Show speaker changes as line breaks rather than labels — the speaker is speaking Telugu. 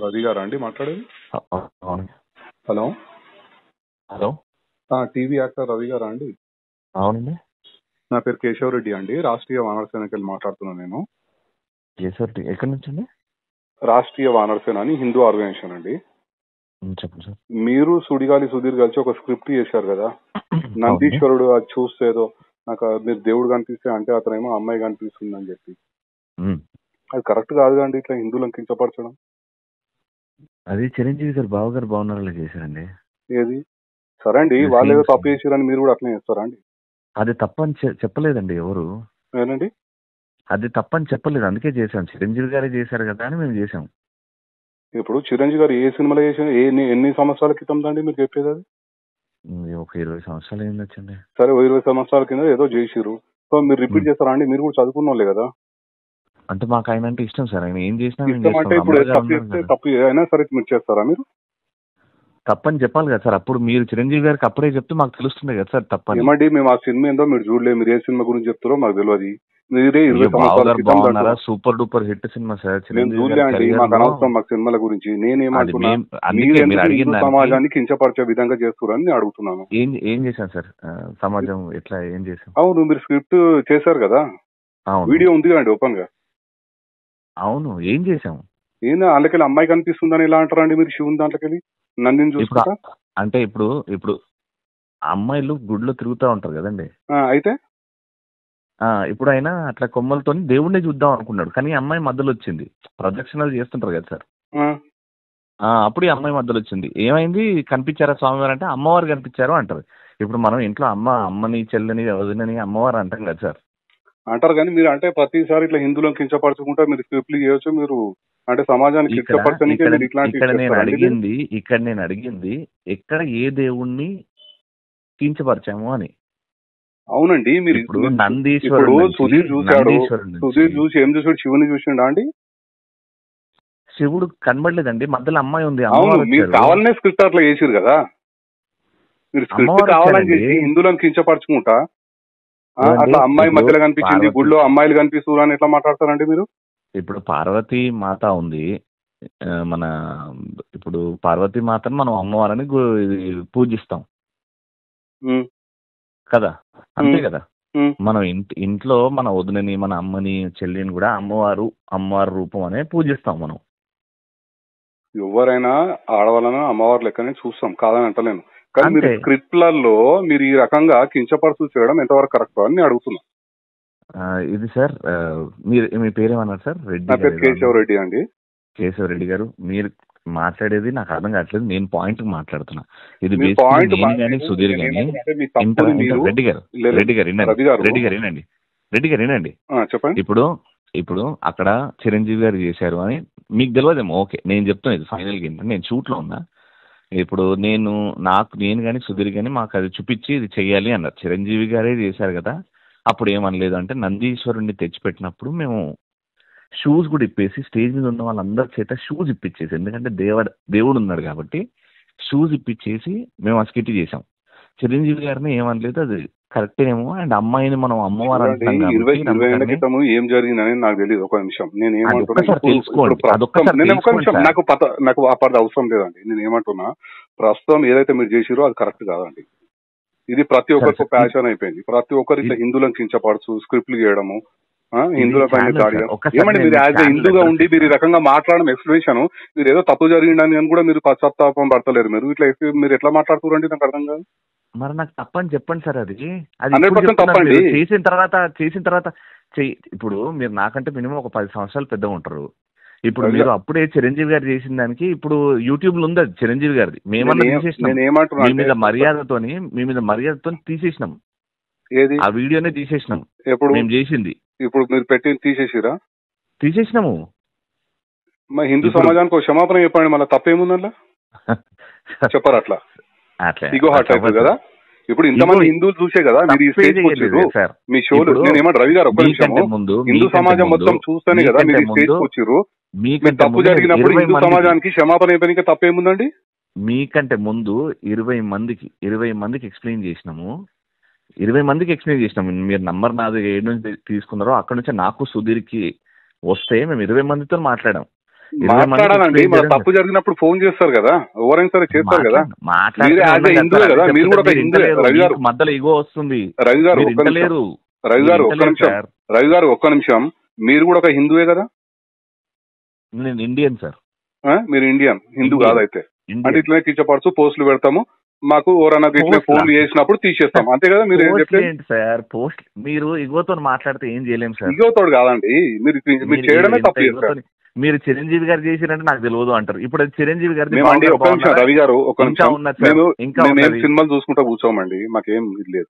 రవి గారా అండి మాట్లాడేది?
అవును.
Hello
hello,
TV actor Ravi గారా అండి?
అవునండి.
నా పేరు కేశవ్ రెడ్డి అండి, రాష్ట్రీయ వానర సేనకి వెళ్ళి మాట్లాడుతున్నాను నేను.
కేసరి ఎక్కడి నుంచి అండి?
రాష్ట్రీయ వానర సేన అని హిందూ ఆర్గనైజేషన్ అండి.
చెప్పండి సార్.
మీరు సుడిగాలి సుధీర్ కలిసి ఒక స్క్రిప్ట్ చేశారు కదా, నందీశ్వరుడు అది చూస్తే ఏదో నాకు మీరు దేవుడు కనిపిస్తే అంటే అతనేమో అమ్మాయి కనిపిస్తుంది అని చెప్పి. అది కరెక్ట్ కాదు అండి, ఇట్లా హిందువులను కించపరచడం.
అది చిరంజీవి గారు బావగారు బాగున్నారని చేశారండి.
ఏది సరే అండి, వాళ్ళు ఏదో తప్పు చేశారని మీరు కూడా అట్లనే చేస్తారా అండి?
అది తప్పని చెప్పలేదండి ఎవరు.
ఏనండి
అది తప్పని చెప్పలేదు, అందుకే చేశాం. చిరంజీవి గారే చేశారు కదా అని మేము చేసాం.
ఇప్పుడు చిరంజీవి గారు ఏ సినిమాలో చేసిన ఎన్ని సంవత్సరాల క్రితం అండి మీరు చెప్పేది? అది
ఒక 20 సంవత్సరాలు ఏం వచ్చండి.
సరే 20 సంవత్సరాల కింద ఏదో చేసిరు, సో మీరు రిపీట్ చేస్తారా అండి? మీరు కూడా చదువుకున్న వాళ్ళే కదా.
అంటే మాకు ఆయన అంటే ఇష్టం సార్, ఆయన ఏం చేసినా
ఇష్టం అంటే ఇప్పుడు తప్పు అయినా సరే మీరు చేస్తారా? మీరు
తప్పని చెప్పాలి కదా సార్. అప్పుడు మీరు చిరంజీవి గారికి అప్పుడే చెప్తే మాకు తెలుస్తుంది కదా సార్ తప్పని.
ఏమండి మేము ఆ సినిమా ఏందో మీరు చూడలేదు, మీరు ఏ సినిమా గురించి చెప్తారో మాకు తెలియదు. మీరే 20 సంవత్సరాల క్రితం
super duper hit cinema sir.
నేను చూడలే అండి, మాకు అనవసరం మాకు సినిమాల గురించి. నేనేమంటున్నా, మీరు సమాజాన్ని కించపరిచే విధంగా చేస్తున్నారని నేను అడుగుతున్నాను.
ఏం చేశాను సార్ సమాజం ఎట్లా ఏం చేశాం?
అవును, మీరు స్క్రిప్ట్ చేశారు కదా, వీడియో ఉంది అండి ఓపెన్ గా.
అవును, ఏం చేశాం?
ఏంది అందుకెళ్ళి అమ్మాయి కనిపిస్తుందని ఎలా అంటారండి మీరు? శివుని దాంట్లోకెళ్ళి నందిని చూసుకుంటా
అంటే ఇప్పుడు అమ్మాయిలు గుడిలో తిరుగుతూ ఉంటారు కదండి.
అయితే
ఇప్పుడు ఆయన అట్లా కొమ్మలతో దేవుడిని చూద్దాం అనుకున్నాడు, కానీ అమ్మాయి మధ్యలో వచ్చింది. ప్రదక్షిణలు చేస్తుంటారు కదా సార్, అప్పుడు ఈ అమ్మాయి మధ్యలో వచ్చింది. ఏమైంది, కనిపించారా స్వామివారు అంటే అమ్మవారు కనిపించారు అంటారు. ఇప్పుడు మనం ఇంట్లో అమ్మని చెల్లని వదినని అమ్మవారు అంటాం కదా సార్.
అంటారు, కానీ మీరు అంటే ప్రతిసారి ఇట్లా హిందువులను కించపరచుకుంటా మీరు స్క్రిప్ట్లు చేయొచ్చు. మీరు అంటే సమాజానికి
ఇక్కడ నేను అడిగింది ఎక్కడ ఏ దేవుణ్ణి కించపరిచాము అని.
అవునండి, మీరు
ఇప్పుడు నందీశ్వరుడు
సుధీర్ చూసి ఏం చూసాడు? శివుని చూసిండా అండి?
శివుడు కనబడలేదండి, మధ్యలో అమ్మాయి ఉంది.
అవును, మీరు కావాలనే స్క్రిప్ట్ అట్లా చేసిరు కదా. మీరు స్క్రిప్ట్ కావాలని చేసి హిందువులను కించపరచుకుంటా అట్లా అమ్మాయి మధ్యలో కనిపించింది, గుడిలో అమ్మాయిలు కనిపిస్తున్నారు అని ఎట్లా మాట్లాడతారండి మీరు?
ఇప్పుడు పార్వతీ మాత ఉంది, మన ఇప్పుడు పార్వతీ మాతను మనం అమ్మవారని పూజిస్తాం కదా, అంతే కదా. మనం ఇంట్లో మన వదినని మన అమ్మని చెల్లిని కూడా అమ్మవారు రూపం అనే పూజిస్తాం మనం.
ఎవరైనా ఆడవాళ్ళను అమ్మవారి లెక్కనే చూస్తాం, కాదని అంటలేను. కానీ మీరు స్క్రిప్ట్లలో మీరు ఈ రకంగా కించపరుచు చేయడం ఎంతవరకు కరెక్ట్ అని నేను అడుగుతున్నా.
ఇది సార్ మీ పేరేమన్నారు సార్? రెడ్డి.
కేశవ్ రెడ్డి అండి.
కేశవ్ రెడ్డి గారు, మీరు మాట్లాడేది నాకు అర్థం కావట్లేదు. నేను పాయింట్ మాట్లాడుతున్నా. ఇది సుధీర్ గాని రెడ్డి గారు వినండి.
చెప్పండి.
ఇప్పుడు అక్కడ చిరంజీవి గారు చేశారు అని మీకు తెలియదేమో. ఓకే, నేను చెప్తాను. ఇది ఫైనల్ గా నేను షూట్ లో ఉన్నా. ఇప్పుడు నేను కానీ సుధీర్ గాని మాకు అది చూపించి ఇది చెయ్యాలి అన్నారు. చిరంజీవి గారే చేశారు కదా, అప్పుడు ఏమనలేదు. అంటే నందీశ్వరుణ్ణి తెచ్చిపెట్టినప్పుడు మేము షూస్ కూడా ఇప్పేసి స్టేజ్ మీద ఉన్న వాళ్ళందరి చేత షూస్ ఇప్పించేసి, ఎందుకంటే దేవుడు ఉన్నాడు కాబట్టి షూస్ ఇప్పించేసి మేము ఆ స్కిట్ చేసాం. చిరంజీవి గారిని ఏమనలేదు, అది కరెక్ట్ ఏమో. అండ్ అమ్మాయిని మనం అమ్మవారు అంటున్నాం కాబట్టి
ఏం జరిగిందని నాకు తెలియదు. ఒక నిమిషం, నేను నాకు అవసరం లేదండి. నేను ఏమంటున్నా, ప్రస్తుతం ఏదైతే మీరు చేసిరో అది కరెక్ట్ కాదండి. ఇది ప్రతి ఒక్కరికి ప్యాషన్ అయిపోయింది. ప్రతి ఒక్కరు ఇట్లా హిందువులను కించపరచు స్క్రిప్ట్లు చేయడము, హిందువుల పైన దాడి. ఏమండి, మీరు యాజ్ ఎ హిందూగా ఉండి మీరు ఈ రకంగా మాట్లాడడం ఎక్స్ప్లెనేషన్, మీరు ఏదో తప్పు జరిగిందని కూడా మీరు పశ్చాత్తాపం పడతలేరు. మీరు ఇట్లా మీరు ఎట్లా మాట్లాడుతున్నారండి? నాకు అర్థం కాదు.
మరి నాకు తప్పని చెప్పండి సార్. అది
100% తప్పండి.
చేసిన తర్వాత ఇప్పుడు మీరు నాకంటే మినిమం ఒక 10 సంవత్సరాలు పెద్దగా ఉంటారు. ఇప్పుడు మీరు అప్పుడే చిరంజీవి గారు చేసిన దానికి ఇప్పుడు యూట్యూబ్ లో ఉంది అది చిరంజీవి గారిది. మేమన్నా తీసేసినాం, మీ మీద మర్యాదతో తీసేసినాం. ఆ వీడియోనే తీసేసినాం మేము చేసింది.
ఇప్పుడు మీరు పెట్టి తీసేసినాము. మా హిందూ సమాజానికి ఒక క్షమాపణ చెప్పండి, మళ్ళీ తప్పేముందల్లా చెప్పరు. అట్లా ఇగో హార్ట్ అవుతుంది కదా. ఇప్పుడు ఇంతమంది హిందువులు చూసే కదా మీరు ఈ స్టేజ్ వచ్చారు మీ షోలు. నేను ఏమంటే రవి గారు ఒక్క నిమిషం, హిందూ సమాజం మొత్తం చూస్తేనే కదా మీరు ఈ స్టేజ్ వచ్చారు. మీరు తప్పు జరిగినప్పుడు హిందూ సమాజానికి క్షమాపణ చెప్పడానికి తప్పేముందండి?
మీకంటే ముందు 20 మందికి ఎక్స్ప్లెయిన్ చేసినాము. 20 మందికి ఎక్స్ప్లెయిన్ చేసినాము. మీరు నంబర్ నాది ఏడు నుంచి తీసుకున్నారో అక్కడ నుంచి నాకు సుధీర్కి వస్తే మేము 20 మందితో మాట్లాడాం.
మాట్లాడాలండి. మన తప్పు జరిగినప్పుడు ఫోన్ చేస్తారు కదా, ఎవరైనా సరే చేస్తారు కదా. మీరు యాజ్ ఏ హిందువే కదా, మీరు కూడా ఒక హిందువే. రవి గారు
మధ్యలో ఇగో వస్తుంది.
రవి గారు ఒక్క నిమిషం, రవి గారు ఒక్క నిమిషం, రవి గారు ఒక్క నిమిషం. మీరు కూడా ఒక హిందువే కదా?
నేను ఇండియన్ సార్.
మీరు ఇండియన్, హిందూ కాదైతే. అంటే ఇట్లనే కిచ్చపడుతూ పోస్టులు పెడతాము, మాకు ఎవరన్నా ఇట్లా ఫోన్లు చేసినప్పుడు తీసేస్తాం, అంతే కదా? మీరు ఏం చెప్పలేదు సార్.
పోస్ట్ మీరు ఇగోతో మాట్లాడితే ఏం చేయలేము సార్.
ఇగోతోడు కాదండి, మీరు చేయడమే తప్పు చేస్తారు.
మీరు చిరంజీవి గారు చేసిరంటే నాకు తెలియదు అంటారు. ఇప్పుడు చిరంజీవి గారు
ఒక్క నిమిషం రవి గారు, ఒక్క నిమిషం. మేము సినిమాలు చూసుకుంటా కూర్చోమండి, మాకేం ఇది లేదు.